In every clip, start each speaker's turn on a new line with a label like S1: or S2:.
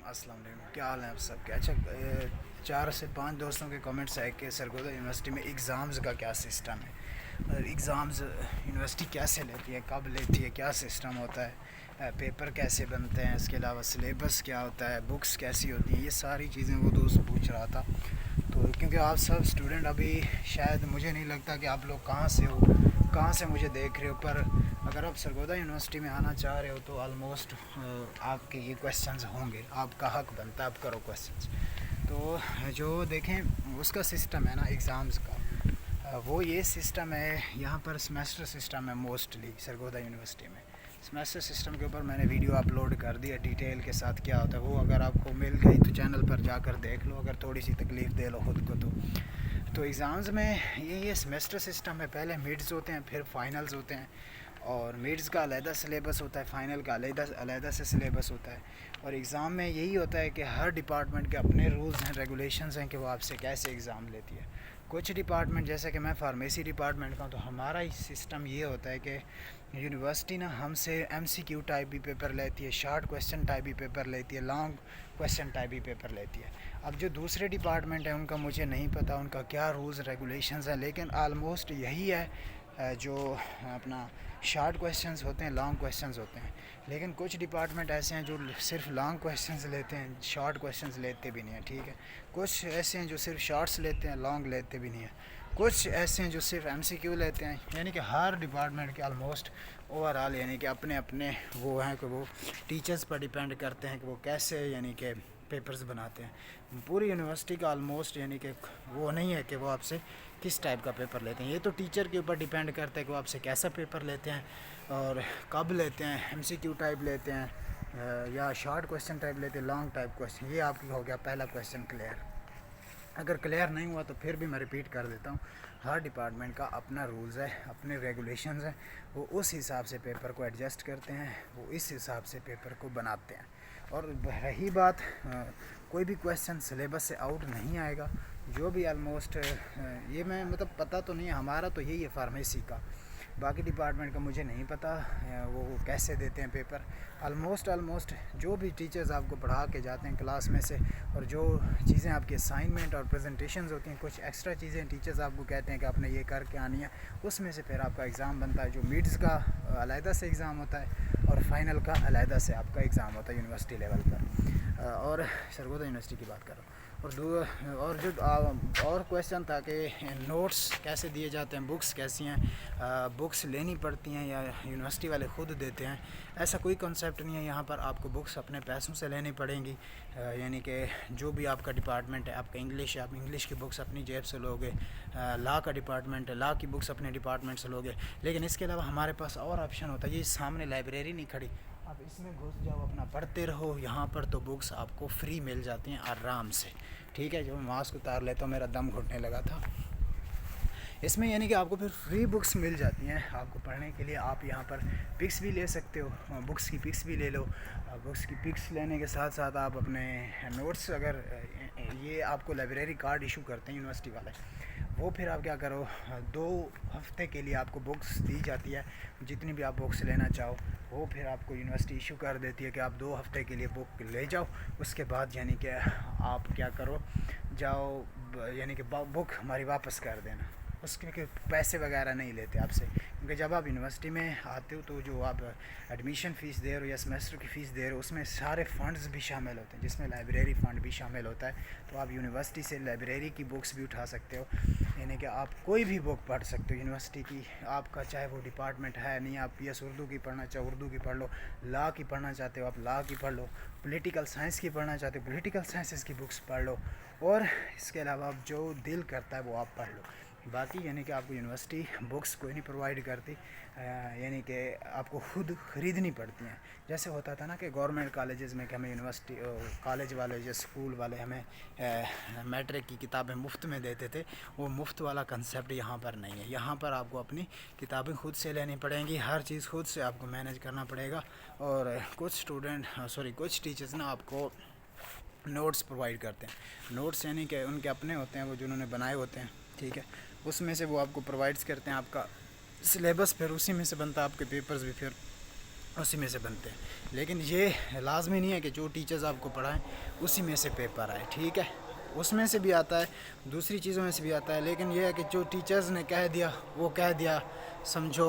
S1: السلام علیکم، کیا حال ہے آپ سب کے؟ اچھا، 4 سے 5 دوستوں کے کمنٹس ہے کہ سرگودا یونیورسٹی میں ایگزامز کا کیا سسٹم ہے، ایگزامز یونیورسٹی کیسے لیتی ہے، کب لیتی ہے، کیا سسٹم ہوتا ہے، پیپر کیسے بنتے ہیں، اس کے علاوہ سلیبس کیا ہوتا ہے، بکس کیسی ہوتی ہیں، یہ ساری چیزیں وہ دوست پوچھ رہا تھا. تو کیونکہ آپ سب اسٹوڈنٹ ابھی شاید مجھے نہیں لگتا کہ آپ لوگ کہاں سے ہو، کہاں سے مجھے دیکھ رہے ہو، پر اگر آپ سرگودا یونیورسٹی میں آنا چاہ رہے ہو تو آلموسٹ آپ کے یہ کویسچنز ہوں گے، آپ کا حق بنتا ہے، آپ کرو کویسچنز. تو جو دیکھیں اس کا سسٹم ہے نا ایگزامز کا، وہ یہ سسٹم ہے یہاں پر سمیسٹر سسٹم ہے موسٹلی سرگودا یونیورسٹی میں. سمیسٹر سسٹم کے اوپر میں نے ویڈیو اپلوڈ کر دیا ڈیٹیل کے ساتھ کیا ہوتا ہے، وہ اگر آپ کو مل گئی تو چینل پر جا کر دیکھ لو، اگر تھوڑی سی تکلیف دے لو خود کو تو ایگزامز میں یہ سمیسٹر سسٹم ہے. پہلے مڈز ہوتے ہیں، پھر فائنلز ہوتے ہیں، اور مڈز کا علیحدہ سلیبس ہوتا ہے، فائنل کا علیحدہ سے سلیبس ہوتا ہے. اور ایگزام میں یہی ہوتا ہے کہ ہر ڈپارٹمنٹ کے اپنے رولز ہیں، ریگولیشنز ہیں کہ وہ آپ سے کیسے ایگزام لیتی ہے. کچھ ڈپارٹمنٹ جیسے کہ میں فارمیسی ڈپارٹمنٹ کا ہوں، تو ہمارا ہی سسٹم یہ ہوتا ہے کہ یونیورسٹی نا ہم سے ایم سی کیو ٹائپ بھی پیپر لیتی ہے، شارٹ کویسچن ٹائپ بھی پیپر لیتی ہے، لانگ کویسچن ٹائپ بھی پیپر لیتی ہے. اب جو دوسرے ڈپارٹمنٹ ہیں ان کا مجھے نہیں پتہ ان کا کیا رولز ریگولیشنز ہیں، لیکن آلموسٹ یہی ہے. جو اپنا شارٹ کویسچنز ہوتے ہیں، لانگ کویسچنز ہوتے ہیں. لیکن کچھ ڈپارٹمنٹ ایسے ہیں جو صرف لانگ کویسچنز لیتے ہیں، شارٹ کویسچنز لیتے بھی نہیں ہیں، ٹھیک ہے. کچھ ایسے ہیں جو صرف شارٹس لیتے ہیں، لانگ لیتے بھی نہیں ہیں. کچھ ایسے ہیں جو صرف ایم سی کیو لیتے ہیں. یعنی کہ ہر ڈپارٹمنٹ کے آلموسٹ اوور آل یعنی کہ اپنے اپنے وہ ہیں کہ وہ ٹیچرز پر ڈیپینڈ کرتے ہیں کہ وہ کیسے یعنی کہ پیپرز بناتے ہیں. پوری یونیورسٹی کا آلموسٹ یعنی کہ وہ نہیں ہے کہ وہ آپ سے کس ٹائپ کا پیپر لیتے ہیں. یہ تو ٹیچر کے اوپر ڈیپینڈ کرتا ہے کہ وہ آپ سے کیسا پیپر لیتے ہیں اور کب لیتے ہیں، ایم سی کیو ٹائپ لیتے ہیں یا شارٹ کویسچن ٹائپ لیتے ہیں، لانگ ٹائپ کویسچن. یہ آپ کی ہو گیا پہلا کویسچن کلیئر. اگر کلیئر نہیں ہوا تو پھر بھی میں ریپیٹ کر دیتا ہوں، ہر ڈپارٹمنٹ کا اپنا رولز ہے، اپنے ریگولیشنز ہیں. وہ اس حساب سے پیپر کو ایڈجسٹ کرتے ہیں، وہ اس حساب سے پیپر کو بناتے ہیں. اور رہی بات کوئی بھی کویسچن سلیبس سے آؤٹ نہیں آئے گا. جو بھی آلموسٹ یہ میں مطلب پتہ تو نہیں ہے، ہمارا تو یہی ہے فارمیسی کا، باقی ڈپارٹمنٹ کا مجھے نہیں پتہ وہ کیسے دیتے ہیں پیپر. آلموسٹ جو بھی ٹیچرز آپ کو پڑھا کے جاتے ہیں کلاس میں سے، اور جو چیزیں آپ کے اسائنمنٹ اور پریزنٹیشنز ہوتی ہیں، کچھ ایکسٹرا چیزیں ٹیچرز آپ کو کہتے ہیں کہ آپ نے یہ کر کے آنی ہے، اس میں سے پھر آپ کا ایگزام بنتا ہے. جو میڈز کا علیحدہ سے ایگزام ہوتا ہے اور فائنل کا علیحدہ سے آپ کا ایگزام ہوتا ہے یونیورسٹی لیول پر. اور سرگودا یونیورسٹی کی بات کرو. اور جو اور کویسچن تھا کہ نوٹس کیسے دیے جاتے ہیں، بکس کیسی ہیں، بکس لینی پڑتی ہیں یا یونیورسٹی والے خود دیتے ہیں. ایسا کوئی کنسیپٹ نہیں ہے. یہاں پر آپ کو بکس اپنے پیسوں سے لینی پڑیں گی. یعنی کہ جو بھی آپ کا ڈپارٹمنٹ ہے، آپ کا انگلش ہے، آپ انگلش کی بکس اپنی جیب سے لوگے، لا کا ڈپارٹمنٹ ہے، لا کی بکس اپنے ڈپارٹمنٹ سے لوگے. لیکن اس کے علاوہ ہمارے پاس اور آپشن ہوتا ہے. یہ سامنے لائبریری نہیں کھڑی، آپ اس میں گھس جاؤ، اپنا پڑھتے رہو. یہاں پر تو بکس آپ کو فری مل جاتی ہیں آرام سے، ٹھیک ہے. جو میں ماسک اتار لیتا ہوں، میرا دم گھٹنے لگا تھا. اس میں یعنی کہ آپ کو پھر فری بکس مل جاتی ہیں آپ کو پڑھنے کے لیے. آپ یہاں پر پکس بھی لے سکتے ہو، بکس کی پکس بھی لے لو. بکس کی پکس لینے کے ساتھ ساتھ آپ اپنے نوٹس، اگر یہ آپ کو لائبریری کارڈ ایشو کرتے ہیں یونیورسٹی والے، وہ پھر آپ کیا کرو، 2 ہفتے کے لیے آپ کو بکس دی جاتی ہے. جتنی بھی آپ بکس لینا چاہو وہ پھر آپ کو یونیورسٹی ایشو کر دیتی ہے کہ آپ 2 ہفتے کے لیے بک لے جاؤ. اس کے بعد یعنی کہ آپ کیا کرو، جاؤ یعنی کہ بک ہماری واپس کر دینا. اس کے پیسے وغیرہ نہیں لیتے آپ سے، کیونکہ جب آپ یونیورسٹی میں آتے ہو تو جو آپ ایڈمیشن فیس دے رہے ہو یا سمیسٹر کی فیس دے رہے ہو، اس میں سارے فنڈز بھی شامل ہوتے ہیں، جس میں لائبریری فنڈ بھی شامل ہوتا ہے. تو آپ یونیورسٹی سے لائبریری کی بکس بھی اٹھا سکتے ہو. یعنی کہ آپ کوئی بھی بک پڑھ سکتے ہو یونیورسٹی کی، آپ کا چاہے وہ ڈپارٹمنٹ ہے نہیں. آپ پی ایس اردو کی پڑھنا چاہو اردو کی پڑھ لو، لا کی پڑھنا چاہتے ہو آپ لا کی پڑھ لو، پولیٹیکل سائنس کی پڑھنا چاہتے ہو پولیٹیکل سائنسز کی بکس پڑھ لو. اور اس کے علاوہ آپ جو دل کرتا ہے وہ آپ پڑھ لو. باقی یعنی کہ آپ کو یونیورسٹی بکس کوئی نہیں پرووائڈ کرتی، یعنی کہ آپ کو خود خریدنی پڑتی ہیں. جیسے ہوتا تھا نا کہ گورنمنٹ کالجز میں کہ ہمیں یونیورسٹی کالج والے یا اسکول والے ہمیں میٹرک کی کتابیں مفت میں دیتے تھے، وہ مفت والا کنسیپٹ یہاں پر نہیں ہے. یہاں پر آپ کو اپنی کتابیں خود سے لینی پڑیں گی، ہر چیز خود سے آپ کو مینیج کرنا پڑے گا. اور کچھ ٹیچرز نا آپ کو نوٹس پرووائڈ کرتے ہیں. نوٹس یعنی کہ ان کے اپنے ہوتے ہیں، وہ جنہوں نے بنائے ہوتے ہیں، ٹھیک ہے. اس میں سے وہ آپ کو پرووائڈ کرتے ہیں. آپ کا سلیبس پھر اسی میں سے بنتا ہے، آپ کے پیپرز بھی پھر اسی میں سے بنتے ہیں، لیکن یہ لازمی نہیں ہے کہ جو ٹیچرز آپ کو پڑھائیں اسی میں سے پیپر آئے، ٹھیک ہے، اس میں سے بھی آتا ہے، دوسری چیزوں میں سے بھی آتا ہے، لیکن یہ ہے کہ جو ٹیچرز نے کہہ دیا وہ کہہ دیا، سمجھو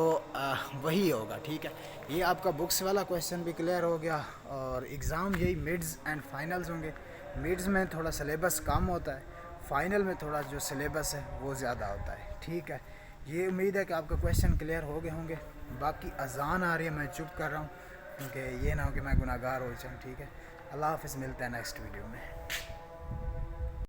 S1: وہی ہوگا، ٹھیک ہے۔ یہ آپ کا بکس والا کویشچن بھی کلیئر ہو گیا، اور ایگزام یہی مڈز اینڈ فائنلز ہوں گے۔ مڈز میں تھوڑا سلیبس کم ہوتا ہے، فائنل میں تھوڑا جو سلیبس ہے وہ زیادہ ہوتا ہے، ٹھیک ہے۔ یہ امید ہے کہ آپ کا کویشچن کلیئر ہو گئے ہوں گے۔ باقی اذان آ رہی ہے، میں چپ کر رہا ہوں کیونکہ یہ نہ ہو کہ میں گناہ گار ہو جاؤں، ٹھیک ہے۔ اللہ حافظ، ملتے ہیں نیکسٹ ویڈیو میں۔